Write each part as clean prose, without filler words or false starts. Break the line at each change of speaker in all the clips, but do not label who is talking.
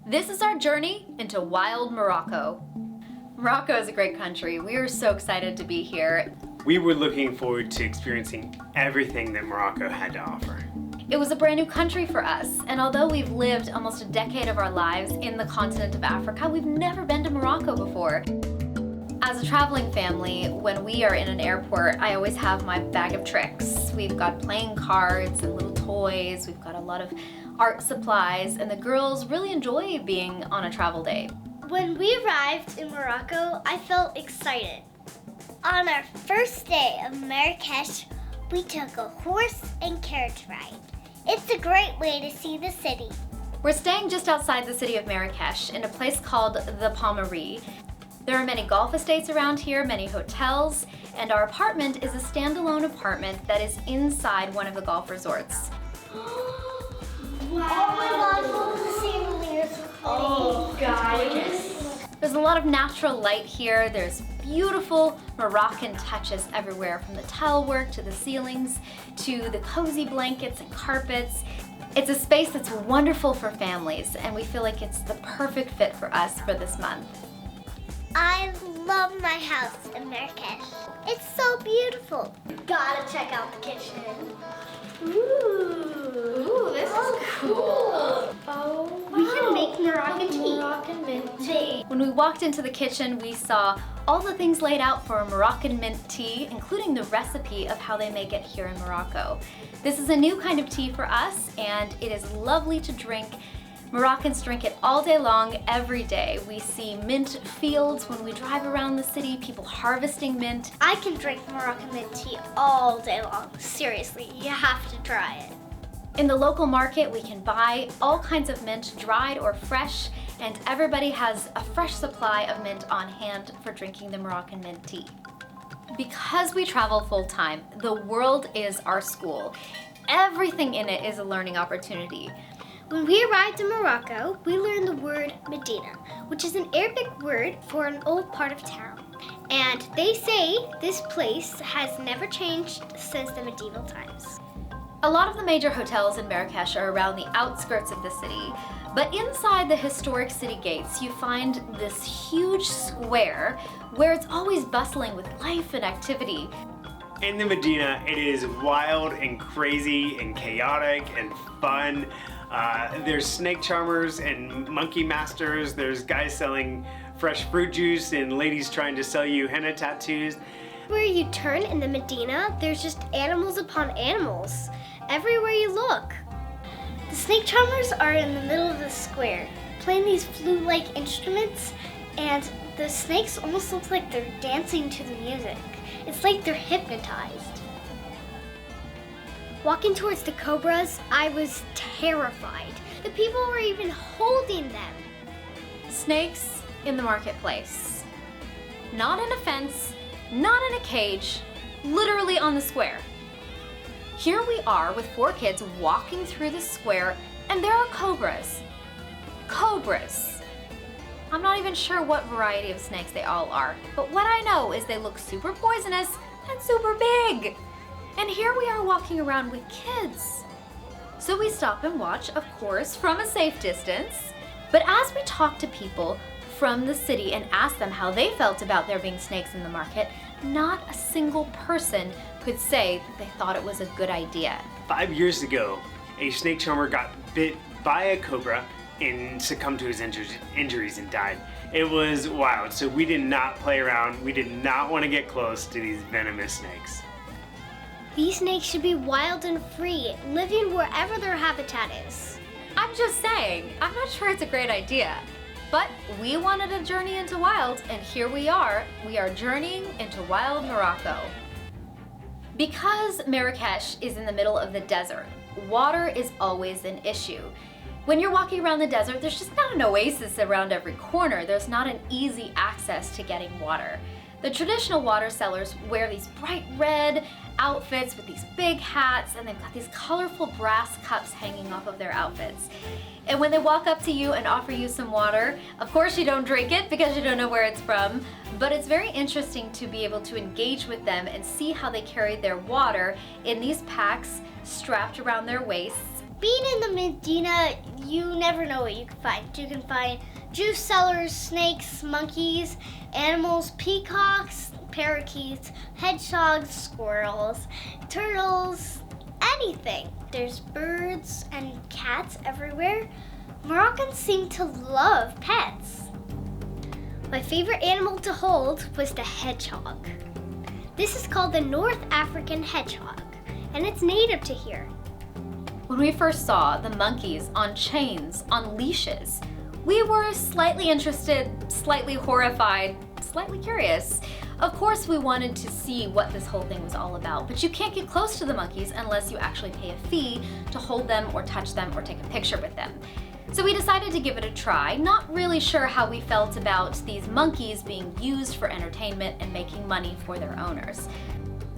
This is our journey into wild Morocco. Morocco is a great country. We are so excited to be here.
We were looking forward to experiencing everything that Morocco had to offer.
It was a brand new country for us, and although we've lived almost a decade of our lives in the continent of Africa, we've never been to Morocco before. As a traveling family, when we are in an airport, I always have my bag of tricks. We've got playing cards and little toys, we've got a lot of art supplies, and the girls really enjoy being on a travel day.
When we arrived in Morocco, I felt excited. On our first day of Marrakech, we took a horse and carriage ride. It's a great way to see the city.
We're staying just outside the city of Marrakech in a place called the Palmerie. There are many golf estates around here, many hotels, and our apartment is a standalone apartment that is inside one of the golf resorts.
Wow. Oh my gosh, look at the chandeliers.
Oh, guys. There's a lot of natural light here. There's beautiful Moroccan touches everywhere, from the tile work to the ceilings to the cozy blankets and carpets. It's a space that's wonderful for families, and we feel like it's the perfect fit for us for this month.
I love my house in Marrakech. It's so beautiful. Gotta check out the kitchen. Ooh, this is cool. Oh, wow. We can make Moroccan tea. Moroccan mint tea.
When we walked into the kitchen, we saw all the things laid out for a Moroccan mint tea, including the recipe of how they make it here in Morocco. This is a new kind of tea for us, and it is lovely to drink. Moroccans drink it all day long, every day. We see mint fields when we drive around the city, people harvesting mint.
I can drink Moroccan mint tea all day long. Seriously, you have to try it.
In the local market, we can buy all kinds of mint, dried or fresh, and everybody has a fresh supply of mint on hand for drinking the Moroccan mint tea. Because we travel full-time, the world is our school. Everything in it is a learning opportunity.
When we arrived in Morocco, we learned the word Medina, which is an Arabic word for an old part of town. And they say this place has never changed since the medieval times.
A lot of the major hotels in Marrakech are around the outskirts of the city, but inside the historic city gates, you find this huge square where it's always bustling with life and activity.
In the Medina, it is wild and crazy and chaotic and fun. There's snake charmers and monkey masters. There's guys selling fresh fruit juice and ladies trying to sell you henna tattoos.
Where you turn in the Medina, there's just animals upon animals. Everywhere you look. The snake charmers are in the middle of the square, playing these flute-like instruments, and the snakes almost look like they're dancing to the music. It's like they're hypnotized. Walking towards the cobras, I was terrified. The people were even holding them.
Snakes in the marketplace. Not in a fence, not in a cage, literally on the square. Here we are with 4 kids walking through the square, and there are cobras. Cobras. I'm not even sure what variety of snakes they all are, but what I know is they look super poisonous and super big. And here we are walking around with kids. So we stop and watch, of course, from a safe distance. But as we talk to people from the city and ask them how they felt about there being snakes in the market, not a single person could say that they thought it was a good idea.
5 years ago, a snake charmer got bit by a cobra and succumbed to his injuries and died. It was wild, so we did not play around. We did not want to get close to these venomous snakes.
These snakes should be wild and free, living wherever their habitat is.
I'm just saying, I'm not sure it's a great idea. But we wanted a journey into wild, and here we are journeying into wild Morocco. Because Marrakech is in the middle of the desert, water is always an issue. When you're walking around the desert, there's just not an oasis around every corner. There's not an easy access to getting water. The traditional water sellers wear these bright red outfits with these big hats, and they've got these colorful brass cups hanging off of their outfits. And when they walk up to you and offer you some water, of course you don't drink it because you don't know where it's from, but it's very interesting to be able to engage with them and see how they carry their water in these packs strapped around their waists.
Being in the Medina, you never know what you can find. You can find juice sellers, snakes, monkeys, animals, peacocks, parakeets, hedgehogs, squirrels, turtles, anything. There's birds and cats everywhere. Moroccans seem to love pets. My favorite animal to hold was the hedgehog. This is called the North African hedgehog, and it's native to here.
When we first saw the monkeys on chains, on leashes, we were slightly interested, slightly horrified, slightly curious. Of course, we wanted to see what this whole thing was all about, but you can't get close to the monkeys unless you actually pay a fee to hold them or touch them or take a picture with them. So we decided to give it a try, not really sure how we felt about these monkeys being used for entertainment and making money for their owners.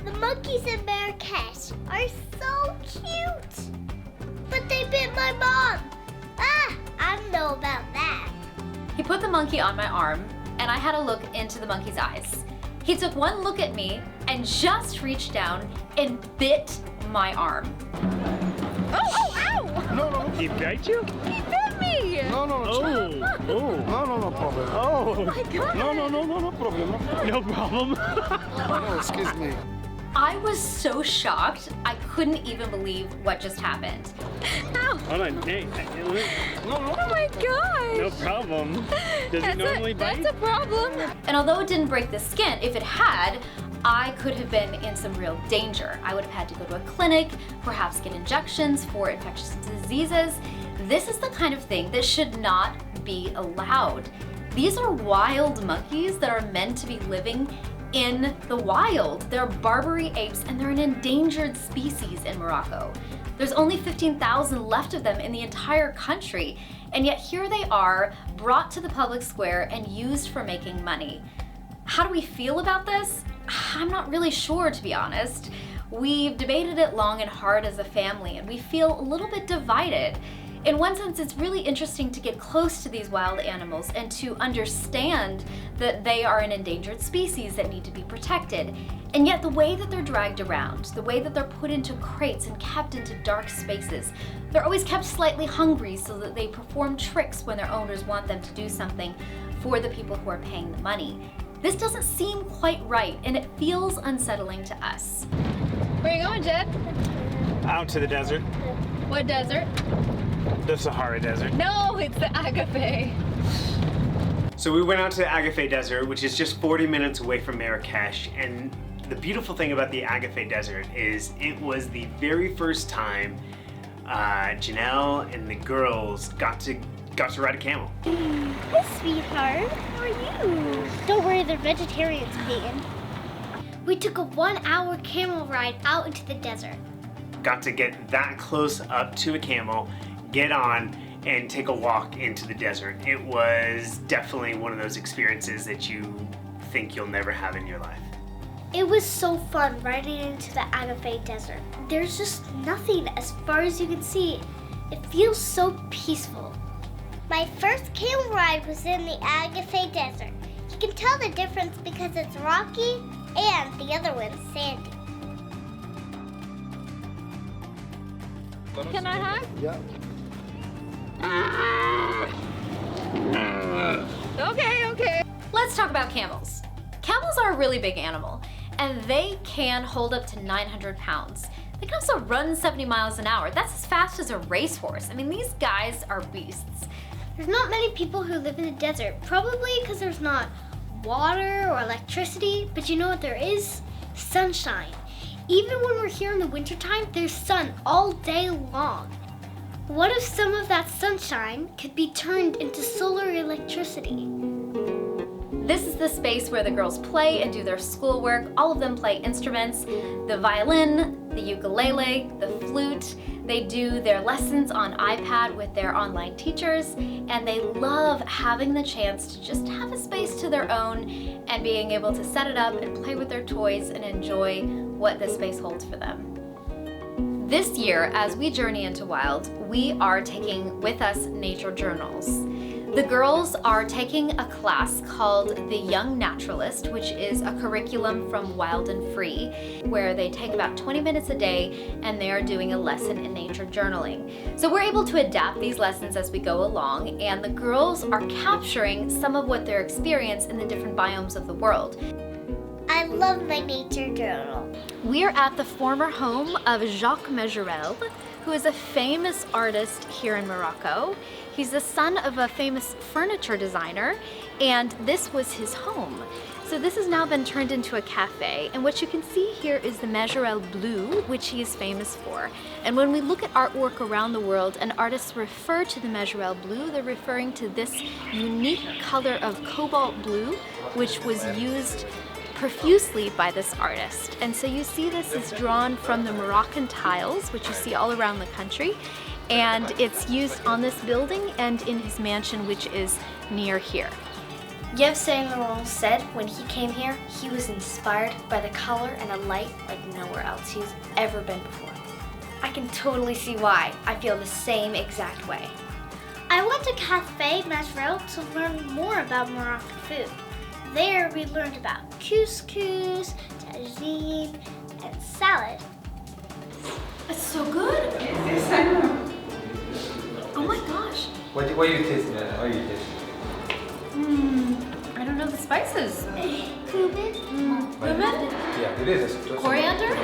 The monkeys in Marrakech are so cute, but they bit my mom. I don't know about that.
He put the monkey on my arm, and I had a look into the monkey's eyes. He took one look at me and just reached down and bit my arm.
Oh, ow!
No.
He bite you?
He bit me!
No. No problem.
Oh.
My God!
No problem.
No problem.
No, excuse me.
I was so shocked, I couldn't even believe what just happened.
Ow!
Hold on, hey.
Oh my gosh!
No problem. Does it normally bite?
That's a problem.
And although it didn't break the skin, if it had, I could have been in some real danger. I would have had to go to a clinic, perhaps get injections for infectious diseases. This is the kind of thing that should not be allowed. These are wild monkeys that are meant to be living in the wild. They're Barbary apes and they're an endangered species in Morocco. There's only 15,000 left of them in the entire country, and yet here they are, brought to the public square and used for making money. How do we feel about this? I'm not really sure, to be honest. We've debated it long and hard as a family, and we feel a little bit divided. In one sense, it's really interesting to get close to these wild animals and to understand that they are an endangered species that need to be protected. And yet the way that they're dragged around, the way that they're put into crates and kept into dark spaces, they're always kept slightly hungry so that they perform tricks when their owners want them to do something for the people who are paying the money. This doesn't seem quite right, and it feels unsettling to us.
Where are you going, Jed?
Out to the desert.
What desert?
The Sahara Desert.
No, it's the Agape.
So we went out to the Agape Desert, which is just 40 minutes away from Marrakech, and the beautiful thing about the Agape Desert is it was the very first time Janelle and the girls got to ride a camel.
Hi, sweetheart. How are you? Don't worry, they're vegetarians, Peyton. We took a 1-hour camel ride out into the desert.
Got to get that close up to a camel, get on, and take a walk into the desert. It was definitely one of those experiences that you think you'll never have in your life.
It was so fun riding into the Agape Desert. There's just nothing as far as you can see. It feels so peaceful. My first camel ride was in the Agape Desert. You can tell the difference because it's rocky and the other one's sandy.
Can I hug?
Yeah.
Okay.
Let's talk about camels. Camels are a really big animal, and they can hold up to 900 pounds. They can also run 70 miles an hour. That's as fast as a racehorse. I mean, these guys are beasts.
There's not many people who live in the desert, probably because there's not water or electricity, but you know what there is? Sunshine. Even when we're here in the wintertime, there's sun all day long. What if some of that sunshine could be turned into solar electricity?
This is the space where the girls play and do their schoolwork. All of them play instruments, the violin, the ukulele, the flute. They do their lessons on iPad with their online teachers, and they love having the chance to just have a space to their own and being able to set it up and play with their toys and enjoy what this space holds for them. This year, as we journey into wild, we are taking with us nature journals. The girls are taking a class called The Young Naturalist, which is a curriculum from Wild and Free, where they take about 20 minutes a day and they are doing a lesson in nature journaling. So we're able to adapt these lessons as we go along, and the girls are capturing some of what they're experiencing in the different biomes of the world.
I love my nature journal.
We're at the former home of Jacques Merzouga, who is a famous artist here in Morocco. He's the son of a famous furniture designer, and this was his home. So this has now been turned into a cafe, and what you can see here is the Merzouga blue, which he is famous for. And when we look at artwork around the world and artists refer to the Merzouga blue, they're referring to this unique color of cobalt blue, which was used profusely by this artist. And so you see this is drawn from the Moroccan tiles, which you see all around the country, and it's used on this building and in his mansion, which is near here.
Yves Saint Laurent said when he came here, he was inspired by the color and a light like nowhere else he's ever been before. I can totally see why. I feel the same exact way. I went to Café Merzouga to learn more about Moroccan food. There we learned about couscous, tagine, and salad.
It's so good! Oh my gosh!
What do you taste, man? What do you taste?
I don't know the spices.
Cumin?
Cumin?
Yeah, it is.
Coriander?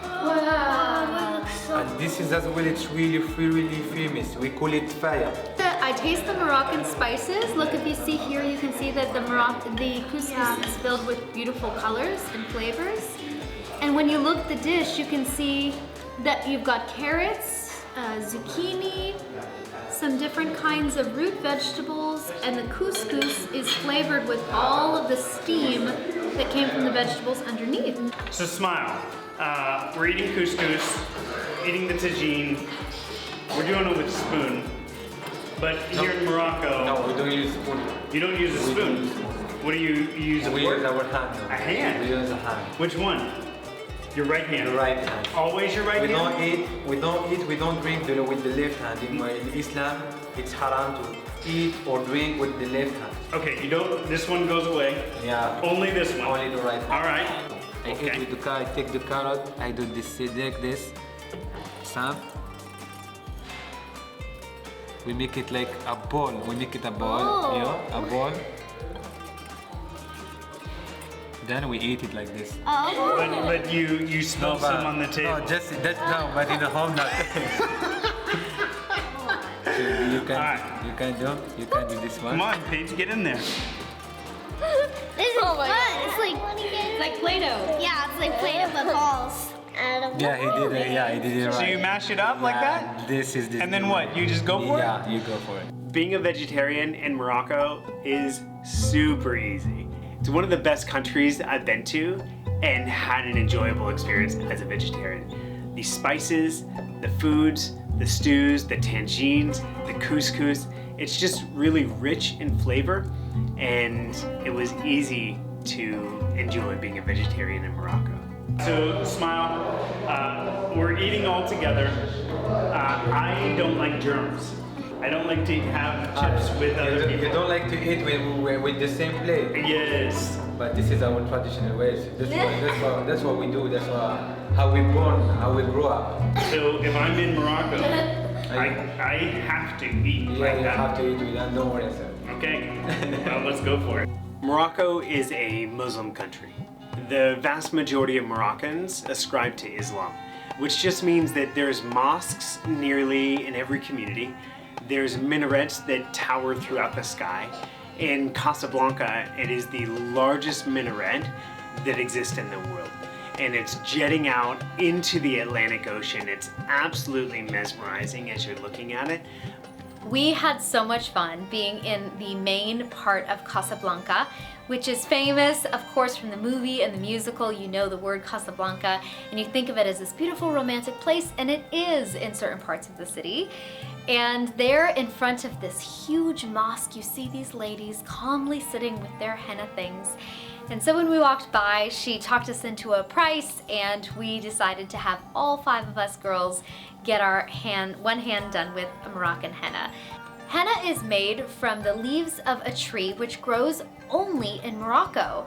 Wow, it looks so
And this is as well, it's really famous. We call it fire.
I taste the Moroccan spices. Look, if you see here, you can see that the couscous is filled with beautiful colors and flavors. And when you look at the dish, you can see that you've got carrots, zucchini, some different kinds of root vegetables, and the couscous is flavored with all of the steam that came from the vegetables underneath.
So smile. We're eating couscous, eating the tagine. We're doing it with a spoon. But here in Morocco,
No, we don't use spoon.
you don't use a
We
spoon.
don't use spoon.
What do you use?
We use our hand.
A hand?
We use a hand.
Which one? Your right hand.
The right hand.
Always your right
We
hand?
we don't drink with the left hand. In Islam, it's haram to eat or drink with the left hand.
Okay, you don't. This one goes away.
Yeah.
Only this one.
Only the right hand.
All right.
I eat with the carrot. I take the carrot. I do this like this. Some. We make it like a ball. We make it a ball. Yeah, a ball. Then we eat it like this.
But you spill some on the table.
No, just no, but in the home not. So you can do this one.
Come on, Paige, get in there.
This is fun. It's like Play-Doh. Yeah, it's like Play-Doh but balls.
Yeah, he did it. Yeah, he did it right.
So you mash it up like that?
This is this.
And then what? You just go for it?
Yeah, you go for it.
Being a vegetarian in Morocco is super easy. It's one of the best countries I've been to and had an enjoyable experience as a vegetarian. The spices, the foods, the stews, the tagines, the couscous, it's just really rich in flavor, and it was easy to enjoy being a vegetarian in Morocco. So smile, we're eating all together. I don't like germs. I don't like to have chips with other people.
You don't like to eat with the same plate.
Yes.
But this is our traditional ways. That's what we do. That's how we born, how we grow up.
So if I'm in Morocco, I have to eat
Yeah,
like
you
that.
have to eat with that. Don't worry yourself.
Okay, well, let's go for it. Morocco is a Muslim country. The vast majority of Moroccans ascribe to Islam, which just means that there's mosques nearly in every community. There's minarets that tower throughout the sky. In Casablanca, it is the largest minaret that exists in the world. And it's jetting out into the Atlantic Ocean. It's absolutely mesmerizing as you're looking at it.
We had so much fun being in the main part of Casablanca, which is famous, of course, from the movie and the musical. You know the word Casablanca, and you think of it as this beautiful romantic place, and it is in certain parts of the city. And there in front of this huge mosque, you see these ladies calmly sitting with their henna things. And so when we walked by, she talked us into a price, and we decided to have all 5 of us girls get our one hand done with a Moroccan henna. Henna is made from the leaves of a tree which grows only in Morocco.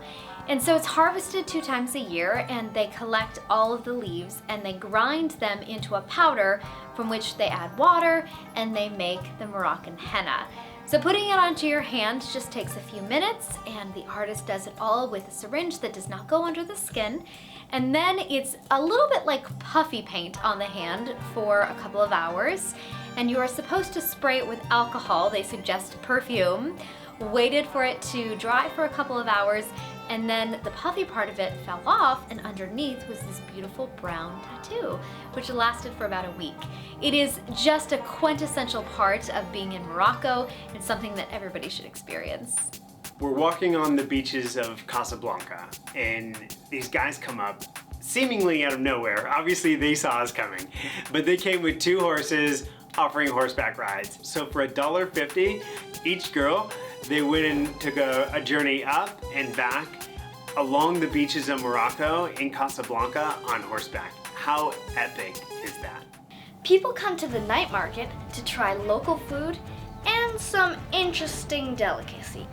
And so it's harvested 2 times a year, and they collect all of the leaves and they grind them into a powder from which they add water and they make the Moroccan henna. So putting it onto your hand just takes a few minutes, and the artist does it all with a syringe that does not go under the skin. And then it's a little bit like puffy paint on the hand for a couple of hours. And you are supposed to spray it with alcohol. They suggest perfume. Waited for it to dry for a couple of hours, and then the puffy part of it fell off, and underneath was this beautiful brown tattoo, which lasted for about a week. It is just a quintessential part of being in Morocco, and something that everybody should experience.
We're walking on the beaches of Casablanca, and these guys come up seemingly out of nowhere. Obviously they saw us coming, but they came with 2 horses offering horseback rides. So for $1.50 each girl, they went and took a journey up and back along the beaches of Morocco in Casablanca on horseback. How epic is that?
People come to the night market to try local food and some interesting delicacy.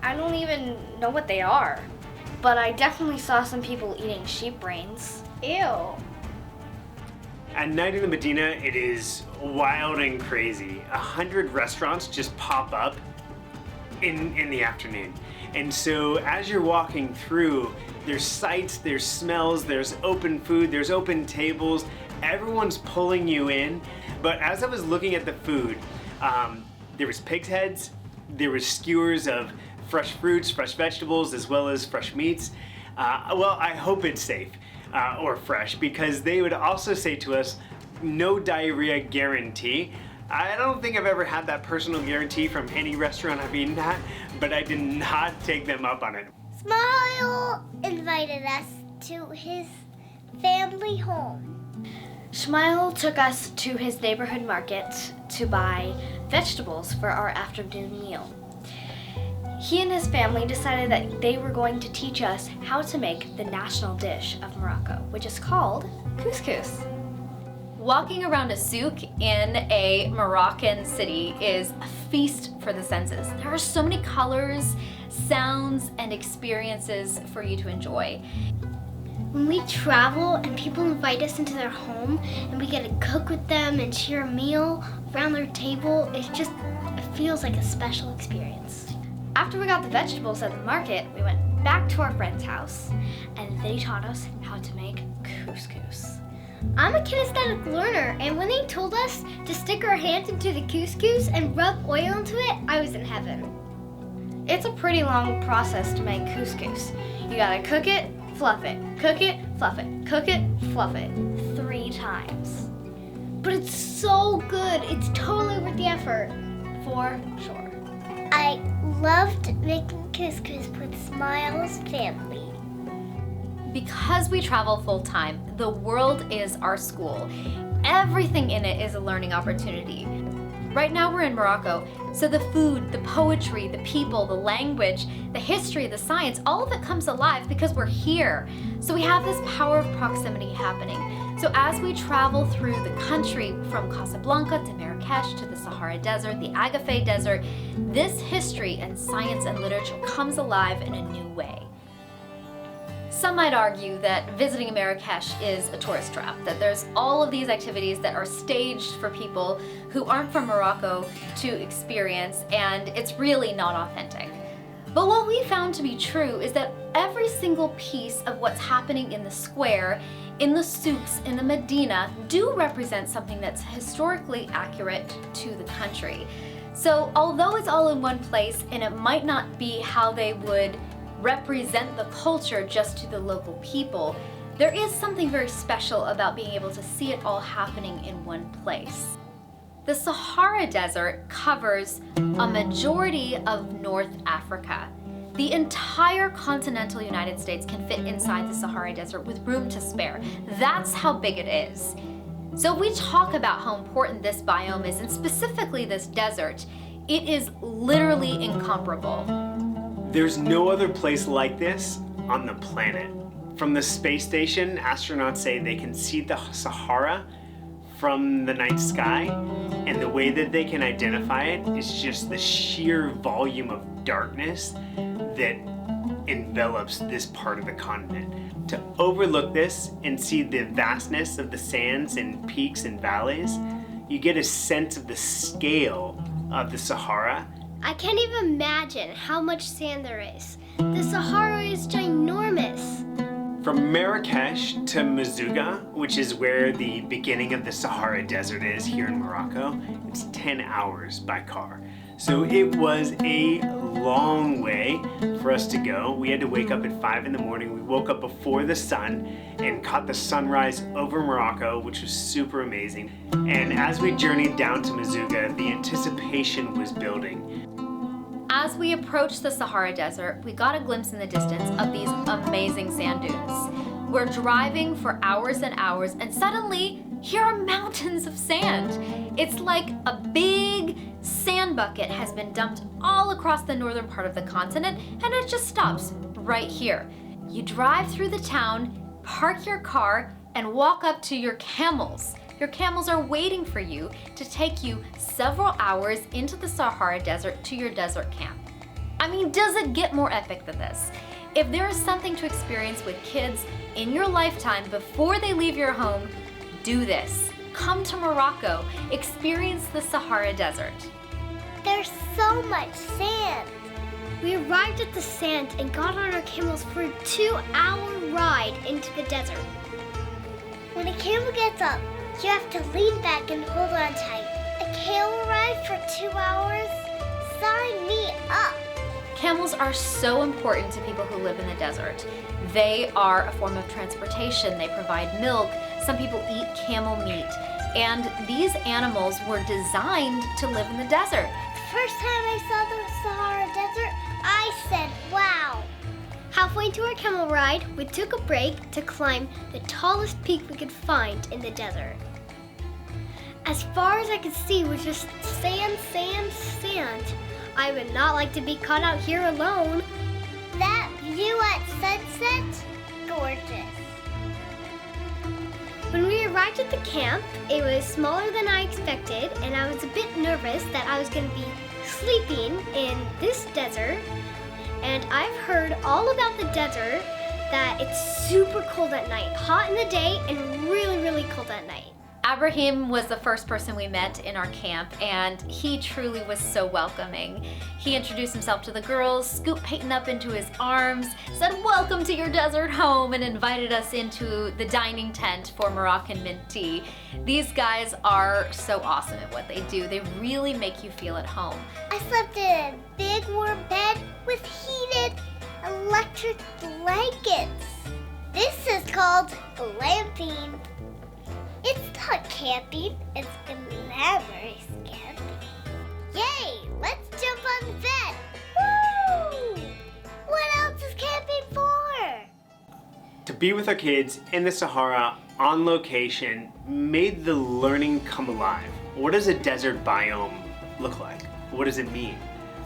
I don't even know what they are, but I definitely saw some people eating sheep brains. Ew.
At night in the Medina, it is wild and crazy. 100 restaurants just pop up in the afternoon. And so as you're walking through, there's sights, there's smells, there's open food, there's open tables. Everyone's pulling you in. But as I was looking at the food, there was pig's heads, there was skewers of fresh fruits, fresh vegetables, as well as fresh meats. Well, I hope it's safe. Or fresh, because they would also say to us, no diarrhea guarantee. I don't think I've ever had that personal guarantee from any restaurant I've eaten at, but I did not take them up on it.
Smile invited us to his family home. Smile took us to his neighborhood market to buy vegetables for our afternoon meal. He and his family decided that they were going to teach us how to make the national dish of Morocco, which is called couscous.
Walking around a souk in a Moroccan city is a feast for the senses. There are so many colors, sounds, and experiences for you to enjoy.
When we travel and people invite us into their home and we get to cook with them and share a meal around their table, it feels like a special experience. After we got the vegetables at the market, we went back to our friend's house, and they taught us how to make couscous. I'm a kinesthetic learner, and when they told us to stick our hands into the couscous and rub oil into it, I was in heaven. It's a pretty long process to make couscous. You gotta cook it, fluff it, cook it, fluff it, cook it, fluff it, 3 times. But it's so good, it's totally worth the effort, for sure. I loved making couscous with Smile's family.
Because we travel full-time, the world is our school. Everything in it is a learning opportunity. Right now we're in Morocco, so the food, the poetry, the people, the language, the history, the science, all of it comes alive because we're here. So we have this power of proximity happening. So as we travel through the country from Casablanca to Marrakech to the Sahara Desert, the Agafay Desert, this history and science and literature comes alive in a new way. Some might argue that visiting Marrakech is a tourist trap, that there's all of these activities that are staged for people who aren't from Morocco to experience, and it's really not authentic. But what we found to be true is that every single piece of what's happening in the square, in the souks, in the Medina, do represent something that's historically accurate to the country. So although it's all in one place and it might not be how they would represent the culture just to the local people, there is something very special about being able to see it all happening in one place. The Sahara Desert covers a majority of North Africa. The entire continental United States can fit inside the Sahara Desert with room to spare. That's how big it is. So if we talk about how important this biome is, and specifically this desert, it is literally incomparable.
There's no other place like this on the planet. From the space station, astronauts say they can see the Sahara from the night sky, and the way that they can identify it is just the sheer volume of darkness that envelops this part of the continent. To overlook this and see the vastness of the sands and peaks and valleys, you get a sense of the scale of the Sahara.
I can't even imagine how much sand there is. The Sahara is ginormous.
From Marrakech to Merzouga, which is where the beginning of the Sahara Desert is here in Morocco, it's 10 hours by car. So it was a long way for us to go. We had to wake up at 5 in the morning. We woke up before the sun and caught the sunrise over Morocco, which was super amazing. And as we journeyed down to Merzouga, the anticipation was building.
As we approached the Sahara Desert, we got a glimpse in the distance of these amazing sand dunes. We're driving for hours and hours, and suddenly, here are mountains of sand. It's like a big sand bucket has been dumped all across the northern part of the continent, and it just stops right here. You drive through the town, park your car, and walk up to your camels. Your camels are waiting for you to take you several hours into the Sahara Desert to your desert camp. I mean, does it get more epic than this? If there is something to experience with kids in your lifetime before they leave your home, do this. Come to Morocco, experience the Sahara Desert.
There's so much sand. We arrived at the sand and got on our camels for a 2-hour ride into the desert. When a camel gets up, you have to lean back and hold on tight. A camel ride for 2 hours? Sign me up!
Camels are so important to people who live in the desert. They are a form of transportation. They provide milk. Some people eat camel meat. And these animals were designed to live in the desert.
The first time I saw the Sahara Desert, I said, wow! Halfway into our camel ride, we took a break to climb the tallest peak we could find in the desert. As far as I could see was just sand, sand, sand. I would not like to be caught out here alone. That view at sunset, gorgeous. When we arrived at the camp, it was smaller than I expected, and I was a bit nervous that I was going to be sleeping in this desert. And I've heard all about the desert, that it's super cold at night, hot in the day and really, really cold at night.
Abraham was the first person we met in our camp, and he truly was so welcoming. He introduced himself to the girls, scooped Peyton up into his arms, said welcome to your desert home, and invited us into the dining tent for Moroccan mint tea. These guys are so awesome at what they do. They really make you feel at home.
I slept in a big warm bed with heated electric blankets. This is called glamping. It's not camping, it's glamorous camping. Yay, let's jump on the bed. Woo! What else is camping for?
To be with our kids in the Sahara on location made the learning come alive. What does a desert biome look like? What does it mean?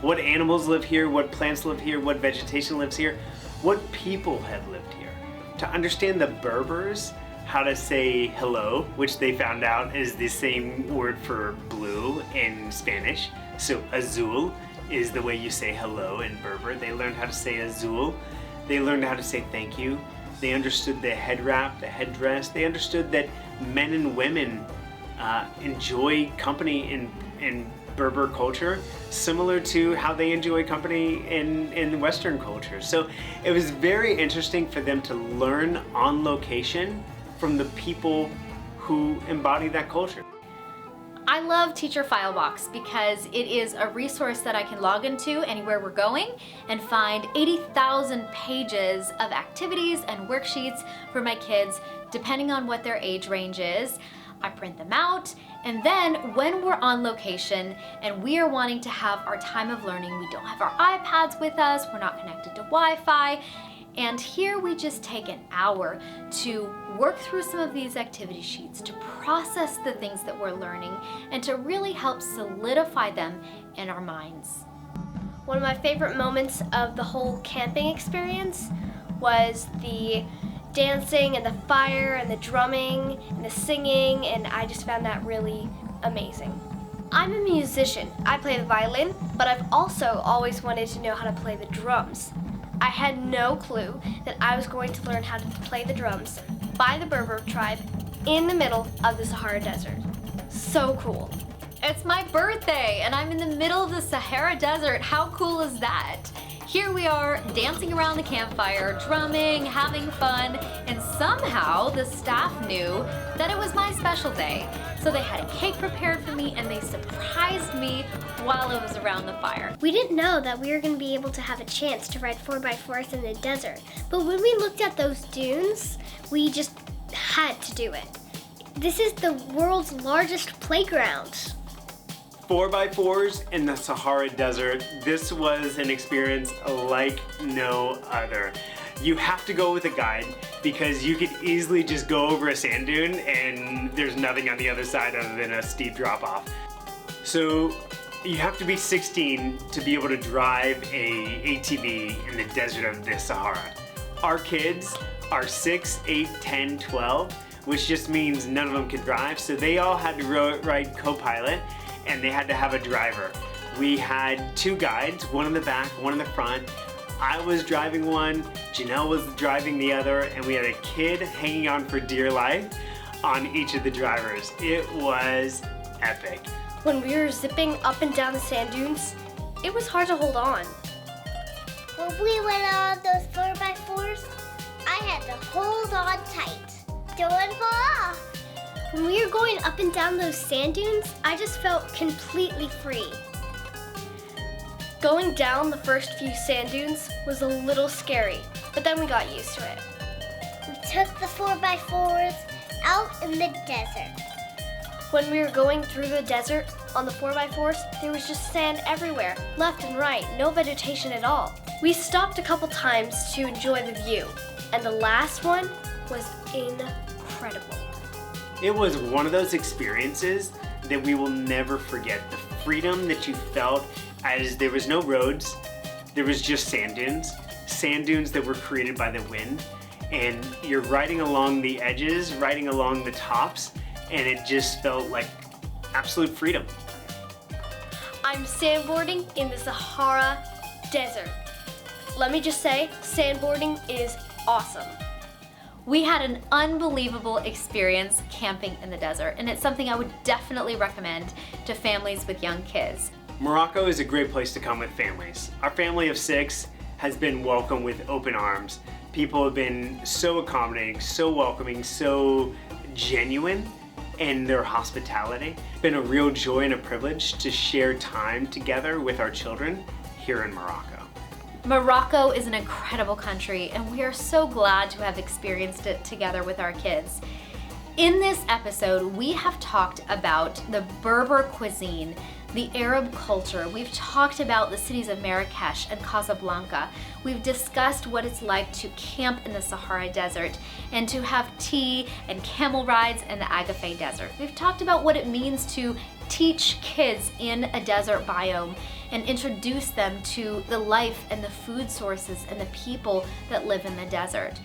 What animals live here? What plants live here? What vegetation lives here? What people have lived here? To understand the Berbers, how to say hello, which they found out is the same word for blue in Spanish. So azul is the way you say hello in Berber. They learned how to say azul. They learned how to say thank you. They understood the head wrap, the headdress. They understood that men and women enjoy company in Berber culture, similar to how they enjoy company in Western culture. So it was very interesting for them to learn on location from the people who embody that culture.
I love Teacher Filebox because it is a resource that I can log into anywhere we're going and find 80,000 pages of activities and worksheets for my kids, depending on what their age range is. I print them out, and then when we're on location and we are wanting to have our time of learning, we don't have our iPads with us, we're not connected to Wi-Fi, and here we just take an hour to work through some of these activity sheets, to process the things that we're learning, and to really help solidify them in our minds.
One of my favorite moments of the whole camping experience was the dancing and the fire and the drumming and the singing, and I just found that really amazing. I'm a musician. I play the violin, but I've also always wanted to know how to play the drums. I had no clue that I was going to learn how to play the drums by the Berber tribe in the middle of the Sahara Desert. So cool.
It's my birthday and I'm in the middle of the Sahara Desert. How cool is that? Here we are dancing around the campfire, drumming, having fun, and somehow the staff knew that it was my special day. So they had a cake prepared for me and they surprised me while I was around the fire.
We didn't know that we were going to be able to have a chance to ride 4x4s in the desert, but when we looked at those dunes, we just had to do it. This is the world's largest playground.
4x4s in the Sahara Desert. This was an experience like no other. You have to go with a guide because you could easily just go over a sand dune and there's nothing on the other side other than a steep drop off. So you have to be 16 to be able to drive a ATV in the desert of the Sahara. Our kids are 6, 8, 10, 12, which just means none of them can drive, so they all had to ride co-pilot and they had to have a driver. We had 2 guides, one in the back, one in the front. I was driving one, Janelle was driving the other, and we had a kid hanging on for dear life on each of the drivers. It was epic.
When we were zipping up and down the sand dunes, it was hard to hold on.
When we went on those 4x4s, I had to hold on tight. Don't fall off.
When we were going up and down those sand dunes, I just felt completely free. Going down the first few sand dunes was a little scary, but then we got used to it.
We took the 4x4s out in the desert.
When we were going through the desert on the 4x4s, there was just sand everywhere, left and right, no vegetation at all. We stopped a couple times to enjoy the view, and the last one was incredible.
It was one of those experiences that we will never forget. The freedom that you felt as there was no roads, there was just sand dunes that were created by the wind, and you're riding along the edges, riding along the tops, and it just felt like absolute freedom.
I'm sandboarding in the Sahara Desert. Let me just say, sandboarding is awesome.
We had an unbelievable experience camping in the desert, and it's something I would definitely recommend to families with young kids.
Morocco is a great place to come with families. Our family of 6 has been welcomed with open arms. People have been so accommodating, so welcoming, so genuine in their hospitality. It's been a real joy and a privilege to share time together with our children here in Morocco.
Morocco is an incredible country, and we are so glad to have experienced it together with our kids. In this episode, we have talked about the Berber cuisine, the Arab culture. We've talked about the cities of Marrakech and Casablanca. We've discussed what it's like to camp in the Sahara Desert and to have tea and camel rides in the Agafay Desert. We've talked about what it means to teach kids in a desert biome and introduce them to the life and the food sources and the people that live in the desert.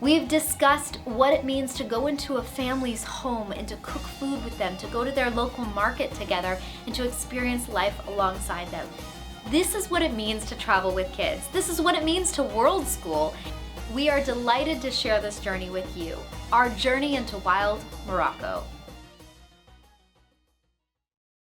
We've discussed what it means to go into a family's home and to cook food with them, to go to their local market together and to experience life alongside them. This is what it means to travel with kids. This is what it means to World School. We are delighted to share this journey with you, our journey into wild Morocco.